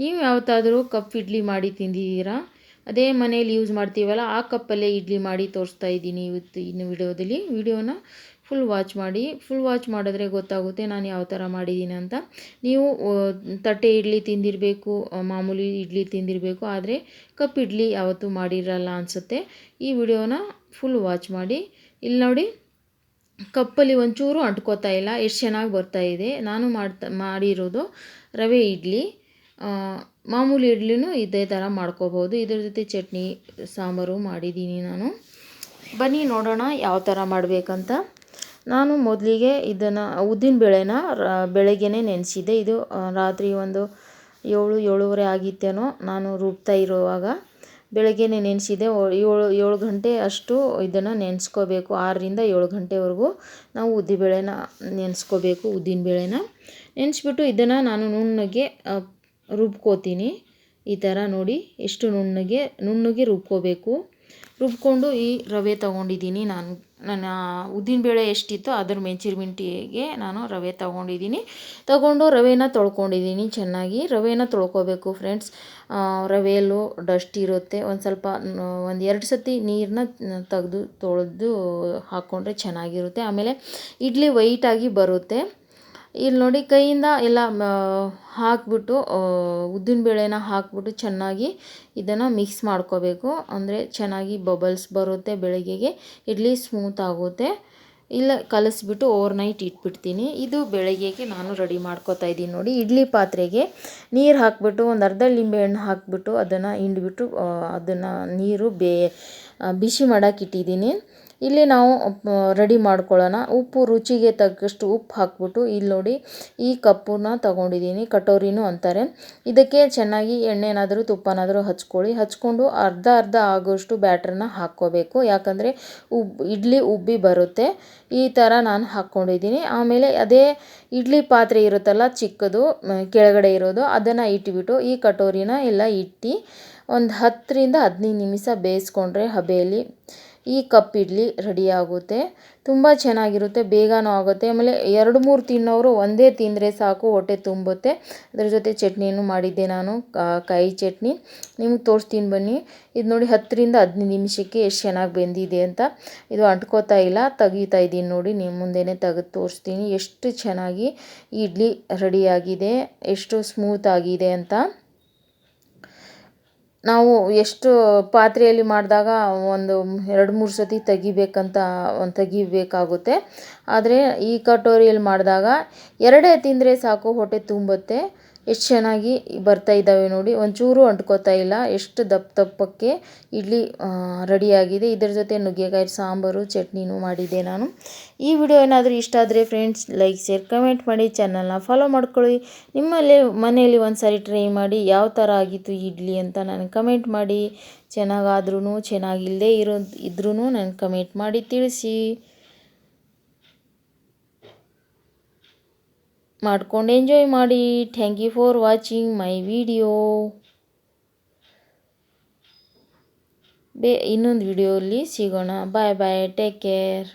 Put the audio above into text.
ನೀವು ಯಾವತ್ತಾದರೂ ಕಪ್ ಇಡ್ಲಿ ಮಾಡಿ ತಿಂದಿದ್ದೀರಾ? ಅದೇ ಮನೇಲಿ ಯೂಸ್ ಮಾಡ್ತೀವಲ್ಲ ಆ ಕಪ್ಪಲ್ಲೇ ಇಡ್ಲಿ ಮಾಡಿ ತೋರಿಸ್ತಾ ಇದ್ದೀನಿ ಇವತ್ತು ಇನ್ನು ವಿಡಿಯೋನ ಫುಲ್ ವಾಚ್ ಮಾಡಿದ್ರೆ ಗೊತ್ತಾಗುತ್ತೆ ನಾನು ಯಾವ ಥರ ಮಾಡಿದ್ದೀನಿ ಅಂತ. ನೀವು ತಟ್ಟೆ ಇಡ್ಲಿ ತಿಂದಿರಬೇಕು, ಮಾಮೂಲಿ ಇಡ್ಲಿ ತಿಂದಿರಬೇಕು, ಆದರೆ ಕಪ್ ಇಡ್ಲಿ ಯಾವತ್ತೂ ಮಾಡಿರಲ್ಲ ಅನಿಸುತ್ತೆ. ಈ ವಿಡಿಯೋನ ಫುಲ್ ವಾಚ್ ಮಾಡಿ. ಇಲ್ಲಿ ನೋಡಿ, ಕಪ್ಪಲ್ಲಿ ಒಂಚೂರು ಅಂಟ್ಕೋತಾ ಇಲ್ಲ, ಎಷ್ಟು ಚೆನ್ನಾಗಿ ಬರ್ತಾಯಿದೆ. ನಾನು ಮಾಡಿರೋದು ರವೆ ಇಡ್ಲಿ. ಮಾಮೂಲಿ ಇಡ್ಲಿನೂ ಇದೇ ಥರ ಮಾಡ್ಕೋಬೋದು. ಇದ್ರ ಜೊತೆ ಚಟ್ನಿ ಸಾಂಬಾರು ಮಾಡಿದ್ದೀನಿ ನಾನು. ಬನ್ನಿ ನೋಡೋಣ ಯಾವ ಥರ ಮಾಡಬೇಕಂತ. ನಾನು ಮೊದಲಿಗೆ ಇದನ್ನು ಉದ್ದಿನಬೇಳೆನ ಬೆಳಗ್ಗೆನೇ ನೆನೆಸಿದ್ದೆ. ಇದು ರಾತ್ರಿ ಒಂದು 7-7:30 ಆಗಿತ್ತೇನೋ ನಾನು ರುಬ್ತಾ ಇರುವಾಗ. ಬೆಳಗ್ಗೆನೇ ನೆನೆಸಿದ್ದೆ. 7 ಗಂಟೆ ಅಷ್ಟು ಇದನ್ನು ನೆನೆಸ್ಕೋಬೇಕು. 6ರಿಂದ 7 ಗಂಟೆವರೆಗೂ ನಾವು ಉದ್ದಿನಬೇಳೆನ ನೆನೆಸ್ಬಿಟ್ಟು ಇದನ್ನು ನಾನು ನುಣ್ಣಗೆ ರುಬ್ಕೋತೀನಿ. ಈ ಥರ ನೋಡಿ, ಎಷ್ಟು ನುಣ್ಣಗೆ ರುಬ್ಕೊಂಡು ಈ ರವೆ ತೊಗೊಂಡಿದ್ದೀನಿ. ನನ್ನ ಉದ್ದಿನಬೇಳೆ ಎಷ್ಟಿತ್ತೋ ಅದರ ಮೆಜರ್ಮೆಂಟಿಗೆ ನಾನು ರವೆ ತಗೊಂಡು ರವೆನ ತೊಳ್ಕೊಂಡಿದ್ದೀನಿ ಚೆನ್ನಾಗಿ. ರವೆನ ತೊಳ್ಕೊಬೇಕು ಫ್ರೆಂಡ್ಸ್. ರವೆಯಲ್ಲೂ ಡಸ್ಟ್ ಇರುತ್ತೆ. ಒಂದು 2 ಸತಿ ನೀರನ್ನ ತೊಳೆದು ಹಾಕ್ಕೊಂಡ್ರೆ ಚೆನ್ನಾಗಿರುತ್ತೆ. ಆಮೇಲೆ ಇಡ್ಲಿ ವೈಟಾಗಿ ಬರುತ್ತೆ. ಇಲ್ಲಿ ನೋಡಿ, ಕೈಯಿಂದ ಎಲ್ಲ ಹಾಕ್ಬಿಟ್ಟು ಉದ್ದಿನಬೇಳೆನ ಹಾಕ್ಬಿಟ್ಟು ಚೆನ್ನಾಗಿ ಇದನ್ನು ಮಿಕ್ಸ್ ಮಾಡ್ಕೋಬೇಕು. ಅಂದರೆ ಚೆನ್ನಾಗಿ ಬಬಲ್ಸ್ ಬರುತ್ತೆ. ಬೆಳಗ್ಗೆಗೆ ಇಡ್ಲಿ ಸ್ಮೂತ್ ಆಗುತ್ತೆ. ಇಲ್ಲ ಕಲಿಸ್ಬಿಟ್ಟು ಓವರ್ನೈಟ್ ಇಟ್ಬಿಡ್ತೀನಿ. ಇದು ಬೆಳಗ್ಗೆಗೆ ನಾನು ರೆಡಿ ಮಾಡ್ಕೋತಾ ಇದ್ದೀನಿ ನೋಡಿ. ಇಡ್ಲಿ ಪಾತ್ರೆಗೆ ನೀರು ಹಾಕ್ಬಿಟ್ಟು ಒಂದು ಅರ್ಧ ಲಿಂಬೆಹಣ್ಣು ಹಾಕ್ಬಿಟ್ಟು ಅದನ್ನು ಹಿಂಡ್ಬಿಟ್ಟು ಅದನ್ನು ನೀರು ಬಿಸಿ ಮಾಡೋಕೆ ಇಟ್ಟಿದ್ದೀನಿ. ಇಲ್ಲಿ ನಾವು ರೆಡಿ ಮಾಡ್ಕೊಳ್ಳೋಣ. ಉಪ್ಪು ರುಚಿಗೆ ತಕ್ಕಷ್ಟು ಉಪ್ಪು ಹಾಕ್ಬಿಟ್ಟು, ಇಲ್ಲಿ ನೋಡಿ ಈ ಕಪ್ಪನ್ನ ತೊಗೊಂಡಿದ್ದೀನಿ, ಕಟೋರಿನೂ ಅಂತಾರೆ ಇದಕ್ಕೆ. ಚೆನ್ನಾಗಿ ಎಣ್ಣೆನಾದರೂ ತುಪ್ಪನಾದರೂ ಹಚ್ಕೊಂಡು ಅರ್ಧ ಆಗೋಷ್ಟು ಬ್ಯಾಟ್ರನ್ನ ಹಾಕ್ಕೋಬೇಕು. ಯಾಕಂದರೆ ಇಡ್ಲಿ ಉಬ್ಬಿ ಬರುತ್ತೆ. ಈ ಥರ ನಾನು ಹಾಕ್ಕೊಂಡಿದ್ದೀನಿ. ಆಮೇಲೆ ಅದೇ ಇಡ್ಲಿ ಪಾತ್ರೆ ಇರುತ್ತಲ್ಲ ಚಿಕ್ಕದು ಕೆಳಗಡೆ ಇರೋದು, ಅದನ್ನು ಇಟ್ಬಿಟ್ಟು ಈ ಕಟೋರಿನ ಎಲ್ಲ ಇಟ್ಟು ಒಂದು 10ರಿಂದ 15 ನಿಮಿಷ ಬೇಯಿಸ್ಕೊಂಡ್ರೆ ಹಬೆಯಲ್ಲಿ ಈ ಕಪ್ ಇಡ್ಲಿ ರೆಡಿ ಆಗುತ್ತೆ. ತುಂಬ ಚೆನ್ನಾಗಿರುತ್ತೆ, ಬೇಗನೂ ಆಗುತ್ತೆ. ಆಮೇಲೆ 2-3 ತಿನ್ನೋರು ಒಂದೇ ತಿಂದರೆ ಸಾಕು, ಹೊಟ್ಟೆ ತುಂಬುತ್ತೆ. ಅದ್ರ ಜೊತೆ ಚಟ್ನಿನೂ ಮಾಡಿದ್ದೆ ನಾನು, ಕಾಯಿ ಚಟ್ನಿ. ನಿಮಗೆ ತೋರಿಸ್ತೀನಿ ಬನ್ನಿ. ಇದು ನೋಡಿ 10ರಿಂದ 15 ನಿಮಿಷಕ್ಕೆ ಎಷ್ಟು ಚೆನ್ನಾಗಿ ಬೆಂದಿದೆ ಅಂತ. ಇದು ಅಂಟ್ಕೋತಾ ಇಲ್ಲ, ತೆಗಿತಾ ಇದ್ದೀನಿ ನೋಡಿ, ನಿಮ್ಮ ಮುಂದೆನೇ ತೆಗೆದು ತೋರಿಸ್ತೀನಿ ಎಷ್ಟು ಚೆನ್ನಾಗಿ ಇಡ್ಲಿ ರೆಡಿಯಾಗಿದೆ, ಎಷ್ಟು ಸ್ಮೂತ್ ಆಗಿದೆ ಅಂತ. ನಾವು ಎಷ್ಟು ಪಾತ್ರೆಯಲ್ಲಿ ಮಾಡಿದಾಗ ಒಂದು 2-3 ಸತಿ ತೆಗಿಬೇಕಾಗುತ್ತೆ. ಆದರೆ ಈ ಕಟೋರಿಯಲ್ಲಿ ಮಾಡಿದಾಗ 2 ತಿಂದರೆ ಸಾಕು, ಹೊಟ್ಟೆ ತುಂಬುತ್ತೆ. ಎಷ್ಟು ಚೆನ್ನಾಗಿ ಬರ್ತಾ ಇದ್ದಾವೆ ನೋಡಿ, ಒಂಚೂರು ಅಂಟ್ಕೋತಾ ಇಲ್ಲ. ಎಷ್ಟು ದಪ್ಪಕ್ಕೆ ಇಡ್ಲಿ ರೆಡಿಯಾಗಿದೆ. ಇದರ ಜೊತೆ ನುಗ್ಗೆಕಾಯಿ ಸಾಂಬಾರು ಚಟ್ನಿನೂ ಮಾಡಿದ್ದೆ ನಾನು. ಈ ವಿಡಿಯೋ ಏನಾದರೂ ಇಷ್ಟ ಆದರೆ ಫ್ರೆಂಡ್ಸ್ ಲೈಕ್ ಶೇರ್ ಕಮೆಂಟ್ ಮಾಡಿ, ಚಾನಲ್ನ ಫಾಲೋ ಮಾಡ್ಕೊಳ್ಳಿ. ಮನೆಯಲ್ಲಿ ಒಂದು ಸಾರಿ ಟ್ರೈ ಮಾಡಿ ಯಾವ ಥರ ಆಗಿತ್ತು ಇಡ್ಲಿ ಅಂತ ನನಗೆ ಕಮೆಂಟ್ ಮಾಡಿ. ಚೆನ್ನಾಗಾದ್ರೂ ಚೆನ್ನಾಗಿಲ್ಲದೆ ಇದ್ರೂ ನನಗೆ ಕಮೆಂಟ್ ಮಾಡಿ ತಿಳಿಸಿ. ಮಾಡ್ಕೊಂಡು ಎಂಜಾಯ್ ಮಾಡಿ. Thank you for watching my video. ಇನ್ನೊಂದು ವಿಡಿಯೋಲಿ ಸಿಗೋಣ. Bye bye, take care.